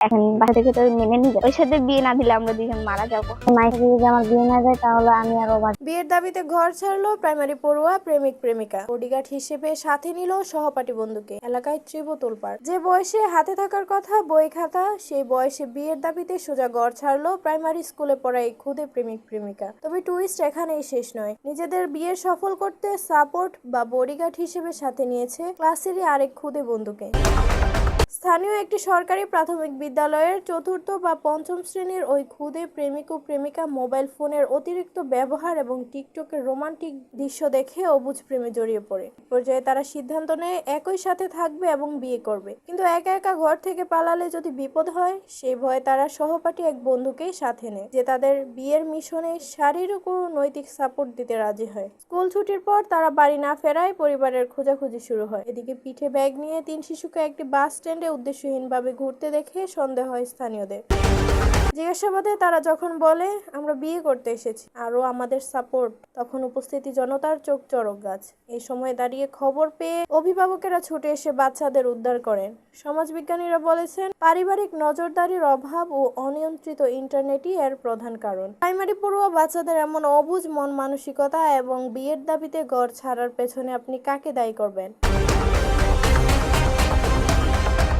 এখন বাসা থেকে তো মেনে নিবে, ওর সাথে বিয়ে না দিলে আমরা দুজন মারা যাবো। মায়ের সাথে যদি আমার বিয়ে না যায় তাহলে আমি আর ও বিয়ের দাবিতে ঘর ছাড়লো প্রাইমারি পড়ুয়া প্রেমিক প্রেমিকা। বডিগার্ড হিসেবে সাথে নিল সহপাঠী বন্ধুকে। এলাকায় তীব্র তোলপাড়। যে বয়সে হাতে থাকার কথা বই খাতা, সেই বয়সে বিয়ের দাবিতে সোজা ঘর ছাড়লো প্রাইমারি স্কুলে পড়া এই খুদে প্রেমিক প্রেমিকা। তবে টুইস্ট এখানেই শেষ নয়। নিজেদের বিয়ে সফল করতে সাপোর্ট বা বডিগার্ড হিসেবে সাথে নিয়েছে ক্লাসেরই আরেক খুদে বন্ধুকে। স্থানীয় একটি সরকারি প্রাথমিক বিদ্যালয়ের চতুর্থ বা পঞ্চম শ্রেণীর ওই খুদে প্রেমিক ও প্রেমিকা মোবাইল ফোনের অতিরিক্ত ব্যবহার এবং টিকটকের রোমান্টিক দৃশ্য দেখে অবুঝ প্রেমে জড়িয়ে পড়ে। পর্যায়ে তারা সিদ্ধান্ত নেয় একই সাথে থাকবে এবং বিয়ে করবে। কিন্তু একা একা ঘর থেকে পালালে যদি বিপদ হয়, সেই ভয়ে তারা সহপাঠী এক বন্ধুকেই সাথে নেয়, যে তাদের বিয়ের মিশনে শারীরিক ও নৈতিক সাপোর্ট দিতে রাজি হয়। স্কুল ছুটির পর তারা বাড়ি না ফেরায় পরিবারের খোঁজাখুঁজি শুরু হয়। এদিকে পিঠে ব্যাগ নিয়ে 3 শিশুকে একটি বাস স্ট্যান্ডে উদ্দেশ্যহীনভাবে ঘুরতে দেখে সন্দেহ হয় স্থানীয়দের। জিজ্ঞাসাবাদে তারা যখন বলে আমরা বিয়ে করতে এসেছি আরও আমাদের সাপোর্ট, তখন উপস্থিতি জনতার চোখ চড়ক গাছ। এই সময় দাঁড়িয়ে খবর পেয়ে অভিভাবকেরা ছুটে এসে বাচ্চাদের উদ্ধার করেন। সমাজবিজ্ঞানীরা বলেছেন পারিবারিক নজরদারির অভাব ও অনিয়ন্ত্রিত ইন্টারনেটই এর প্রধান কারণ। প্রাইমারি পড়ুয়া বাচ্চাদের এমন অবুঝ মন মানসিকতা এবং বিয়ের দাবিতে ঘর ছাড়ার পেছনে আপনি কাকে দায়ী করবেন?